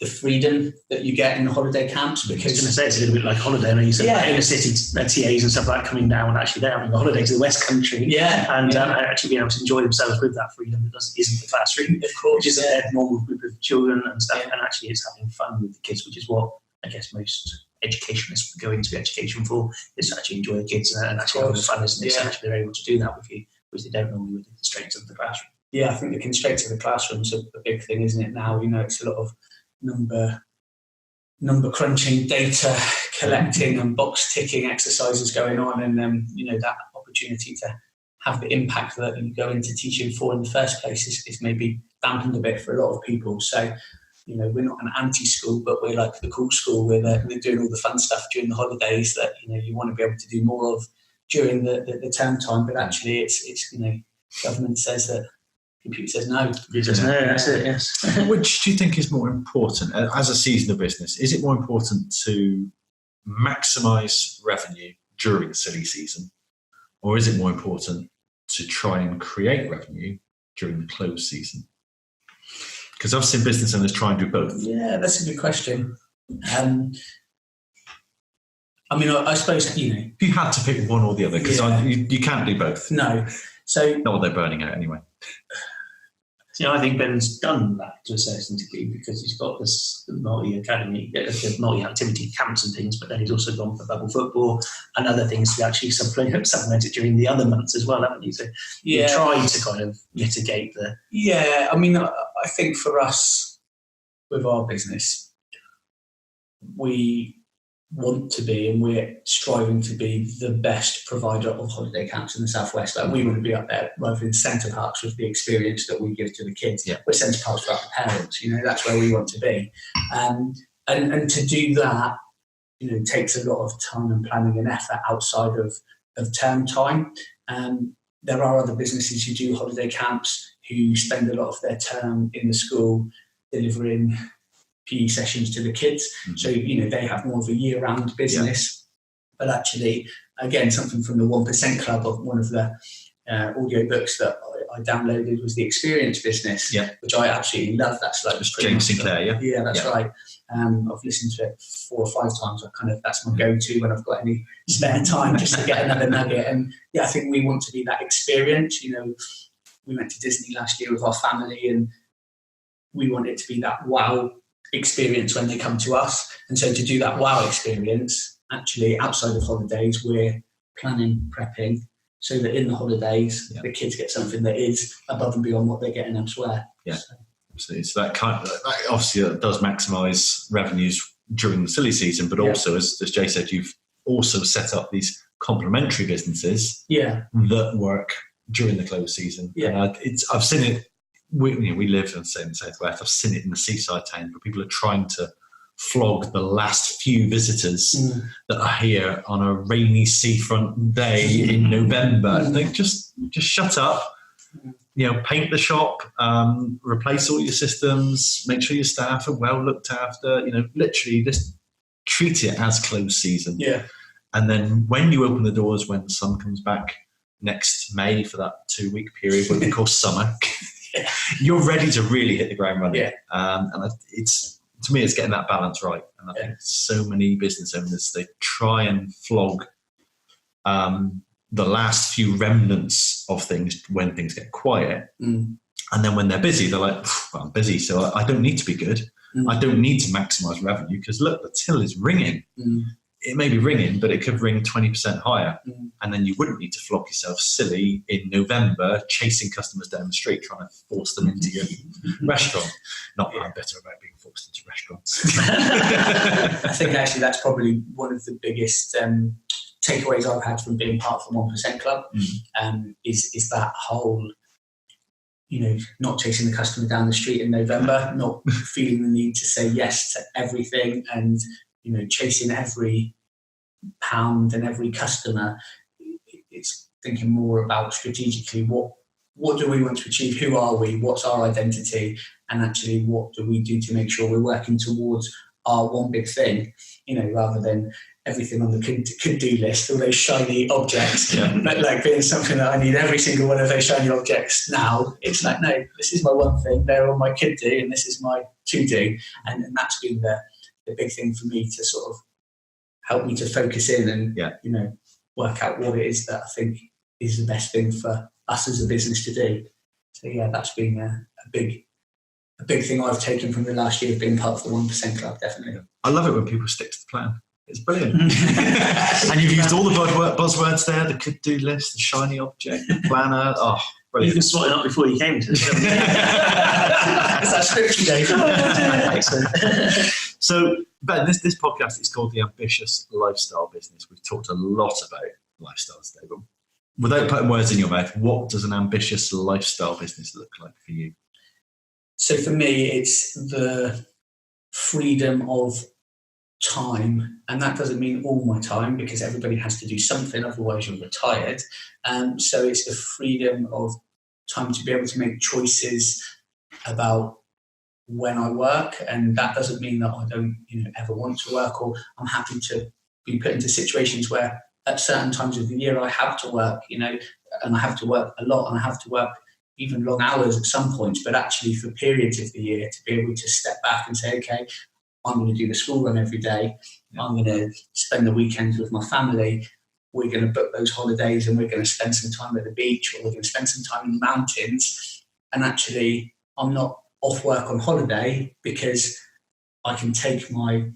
the freedom that you get in the holiday camps, because I was going to say it's a little bit like holiday. I know you said inner city TAs and stuff like that coming down, and actually they're having a holiday to the West Country, and actually being able to enjoy themselves with that freedom that isn't the classroom, of course, which is a normal group of children and stuff, and actually it's having fun with the kids, which is what I guess most educationists go into education for, is to actually enjoy the kids and actually having fun, isn't it? So actually they're able to do that with you, which they don't normally with the constraints of the classroom. Yeah, I think the constraints of the classroom is a big thing, isn't it? Now, it's a lot of number crunching, data collecting and box ticking exercises going on, and that opportunity to have the impact that you go into teaching for in the first place is maybe dampened a bit for a lot of people. So we're not an anti-school, but we're like the cool school. We're doing all the fun stuff during the holidays that you want to be able to do more of during the term time, but actually it's government says that, computer says no. That's it, yes. Which do you think is more important as a seasonal business? Is it more important to maximise revenue during the silly season, or is it more important to try and create revenue during the closed season? Because I've seen business owners try and do both. Yeah, that's a good question. I mean, I suppose, if you had to pick one or the other, because you can't do both. No. So not what they're burning out anyway. I think Ben's done that to a certain degree because he's got this multi-academy, multi-activity camps and things, but then he's also gone for bubble football and other things to actually supplement it during the other months as well, haven't you? So you try to kind of mitigate the... Yeah, I mean, I think for us, with our business, we want to be, and we're striving to be, the best provider of holiday camps in the Southwest. Like, we want to be up there rather than centre parks with the experience that we give to the kids. Yeah. We're centre parks for our parents, that's where we want to be. And to do that, takes a lot of time and planning and effort outside of term time. There are other businesses who do holiday camps who spend a lot of their term in the school delivering PE sessions to the kids. Mm-hmm. So, they have more of a year-round business. Yeah. But actually, again, something from the 1% Club, of one of the audio books that I downloaded was the Experience Business, which I absolutely love. That's like James Sinclair, yeah, that's right. I've listened to it 4 or 5 times. That's my go-to when I've got any spare time, just to get another nugget. And I think we want to be that experience. We went to Disney last year with our family, and we want it to be that wow experience when they come to us. And so to do that wow experience, actually outside of holidays, we're planning, prepping, so that in the holidays the kids get something that is above and beyond what they're getting elsewhere. Yeah, absolutely. So that obviously that does maximise revenues during the silly season, but also, as Jay said, you've also set up these complementary businesses that work during the closed season. And I've seen it. We live in the Southwest. I've seen it in the seaside town where people are trying to flog the last few visitors that are here on a rainy seafront day in November. And they just shut up, paint the shop, replace all your systems, make sure your staff are well looked after, literally just treat it as closed season. Yeah. And then when you open the doors, when the sun comes back next May for that 2-week period, what we call summer, you're ready to really hit the ground running. Yeah. And to me, it's getting that balance right. And I think so many business owners, they try and flog the last few remnants of things when things get quiet. And then when they're busy, they're like, well, I'm busy, so I don't need to be good. I don't need to maximize revenue because look, the till is ringing. It may be ringing, but it could ring 20% higher. And then you wouldn't need to flog yourself silly in November, chasing customers down the street, trying to force them into your restaurant. Not that I'm better about being forced into restaurants. I think actually that's probably one of the biggest takeaways I've had from being part of the 1% Club, is that whole, not chasing the customer down the street in November, not feeling the need to say yes to everything, and chasing every pound and every customer. It's thinking more about strategically what do we want to achieve, who are we, what's our identity, and actually what do we do to make sure we're working towards our one big thing, rather than everything on the could-do list, all those shiny objects, but like being something that I need every single one of those shiny objects now. It's like, no, this is my one thing, they're all my could-do, and this is my to-do. And that's been the big thing for me to sort of help me to focus in and, work out what it is that I think is the best thing for us as a business to do. So that's been a big thing I've taken from the last year of being part of the 1% Club, definitely. I love it when people stick to the plan. It's brilliant. And you've used all the buzzwords there, the could-do list, the shiny object, the planner. Oh, brilliant. You can sort it out before you came to this. It's that scripture day. Excellent. So, Ben, this podcast is called The Ambitious Lifestyle Business. We've talked a lot about lifestyle today, but without putting words in your mouth, what does an ambitious lifestyle business look like for you? So for me, it's the freedom of time, and that doesn't mean all my time because everybody has to do something, otherwise you're retired. So it's the freedom of time to be able to make choices about when I work, and that doesn't mean that I don't ever want to work, or I'm happy to be put into situations where at certain times of the year I have to work, and I have to work a lot, and I have to work even long hours at some points, but actually for periods of the year to be able to step back and say, okay, I'm going to do the school run every day. I'm going to spend the weekends with my family. We're going to book those holidays and we're going to spend some time at the beach, or we're going to spend some time in the mountains. And actually, I'm not off work on holiday because I can take my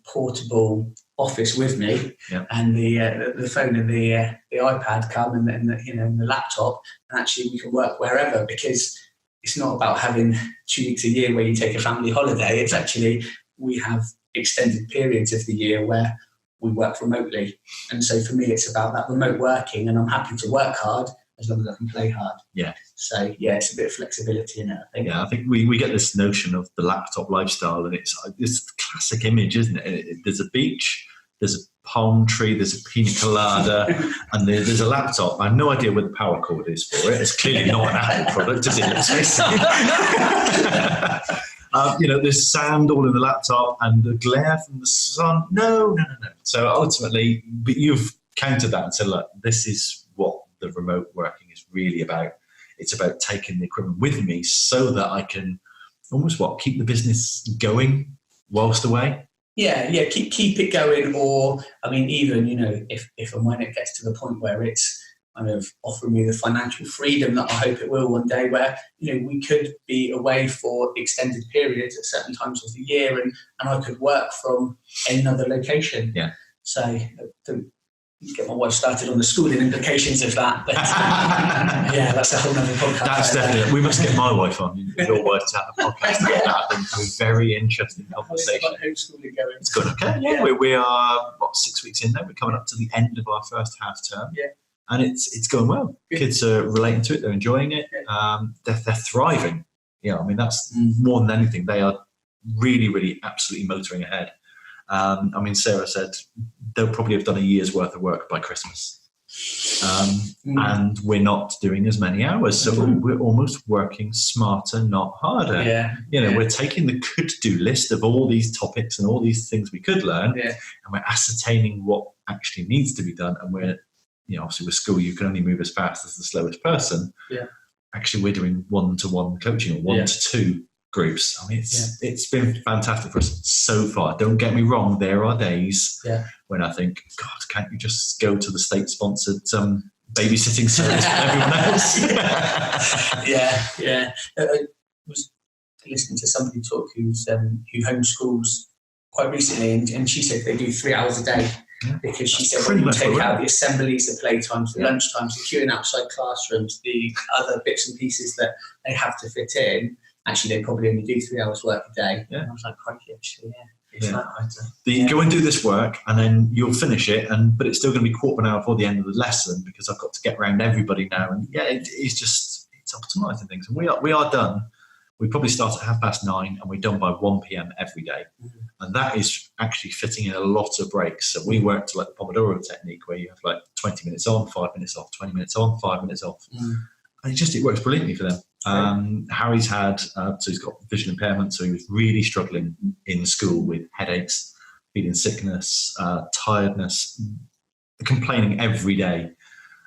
portable office with me, and the phone and the iPad come, and the laptop, and actually we can work wherever, because it's not about having 2 weeks a year where you take a family holiday. It's actually, we have extended periods of the year where we work remotely. And so for me, it's about that remote working, and I'm happy to work hard as long as I can play hard. Yeah. So it's a bit of flexibility in it, I think. Yeah, I think we get this notion of the laptop lifestyle, and it's this classic image, isn't it? There's a beach, there's a palm tree, there's a pina colada, and there's a laptop. I have no idea where the power cord is for it. It's clearly not an Apple product, is it? There's sand all in the laptop and the glare from the sun. No. So ultimately, but you've countered that and said, look, this is what the remote working is really about. It's about taking the equipment with me so that I can almost keep the business going whilst away. Yeah, keep it going, or even if and when it gets to the point where it's kind of offering me the financial freedom that I hope it will one day, where we could be away for extended periods at certain times of the year, and I could work from another location. Yeah. So don't get my wife started on the schooling implications of that, but that's a whole nother podcast. That's definitely. We must get my wife on, your wife, to have a podcast about that. I think it's a very interesting conversation. Homeschooling going. It's good. Okay. Yeah. We are 6 weeks in now. We're coming up to the end of our first half term. Yeah. And it's going well. Good. Kids are relating to it. They're enjoying it. They're thriving. That's more than anything. They are really, really, absolutely motoring ahead. Sarah said they'll probably have done a year's worth of work by Christmas. And we're not doing as many hours. So we're almost working smarter, not harder. We're taking the could-do list of all these topics and all these things we could learn, and we're ascertaining what actually needs to be done. And we're, obviously with school, you can only move as fast as the slowest person. Yeah. Actually, we're doing one-to-one coaching, or one to two groups. I mean, it's been fantastic for us so far. Don't get me wrong, there are days when I think, God, can't you just go to the state-sponsored babysitting service for everyone else? I was listening to somebody talk who homeschools quite recently, and she said they do 3 hours a day. Because she said when you take out the assemblies, the playtimes, the lunchtimes, the queuing outside classrooms, the other bits and pieces that they have to fit in, actually they probably only do 3 hours work a day. And I was like, crikey, actually, it's that hard. Go and do this work, and then you'll finish it, but it's still going to be quarter of an hour before the end of the lesson because I've got to get around everybody now. And it's optimising things. And we are done. We probably start at 9:30 and we're done by 1 p.m. every day. And that is actually fitting in a lot of breaks. So we work to like the Pomodoro technique where you have like 20 minutes on, 5 minutes off, 20 minutes on, 5 minutes off. And it works brilliantly for them. Harry's had, so he's got vision impairment, so he was really struggling in school with headaches, feeling sickness, tiredness, complaining every day.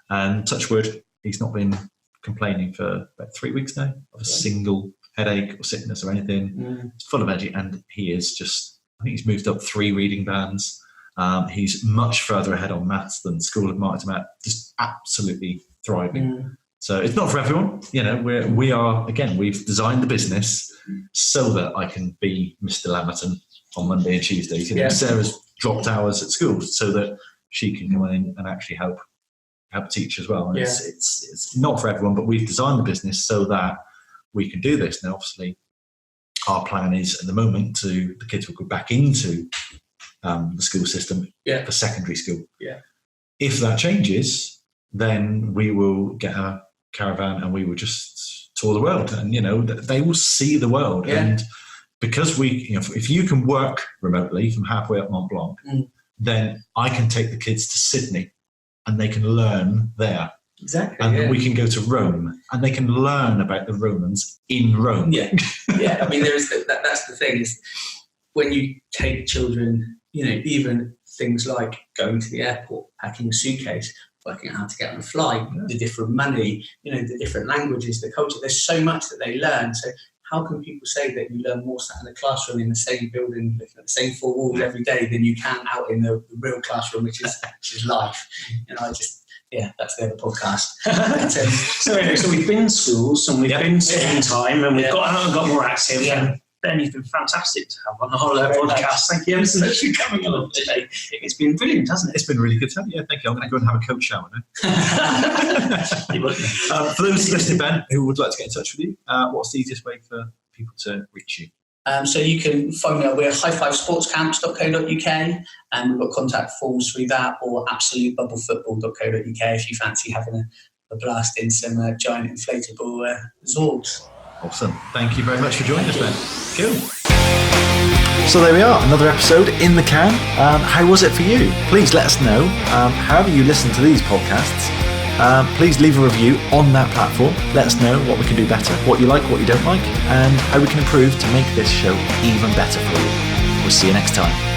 And touch wood, he's not been complaining for about 3 weeks now of a single headache or sickness or anything. It's full of energy, and he is just, I think he's moved up 3 reading bands. He's much further ahead on maths than school have marked him at, just absolutely thriving. So it's not for everyone. We are, again, we've designed the business so that I can be Mr. Lamerton on Monday and Tuesdays. Sarah's dropped hours at school so that she can come in and actually help teach as well. And it's not for everyone, but we've designed the business so that we can do this. Now, obviously, our plan is at the moment the kids will go back into the school system for secondary school. If that changes, then we will get a caravan and we will just tour the world, and they will see the world. And because if you can work remotely from halfway up Mont Blanc, then I can take the kids to Sydney and they can learn there. Exactly. And then we can go to Rome and they can learn about the Romans in Rome. I mean, that's the thing is when you take children, even things like going to the airport, packing a suitcase, working out how to get on a flight, the different money, the different languages, the culture, there's so much that they learn. So how can people say that you learn more sat in a classroom in the same building, looking at the same 4 walls every day than you can out in the real classroom, which is life? That's the other podcast. So we've been in schools and we've been spending time and we've got more active. And Ben, you've been fantastic to have on the whole podcast. Thank you ever so much for coming along today. It's been brilliant, hasn't it? It's been really good to have you. Thank you. I'm going to go and have a cold shower now. For those listening, Ben, who would like to get in touch with you, what's the easiest way for people to reach you? So you can phone me up. We're highfivesportscamps.co.uk and we've got contact forms through that, or absolutebubblefootball.co.uk if you fancy having a blast in some giant inflatable Zords. Awesome. Thank you very much for joining us, Ben. Cool. So there we are, another episode in the can. How was it for you? Please let us know. However you listen to these podcasts, please leave a review on that platform. Let us know what we can do better, what you like, what you don't like, and how we can improve to make this show even better for you. We'll see you next time.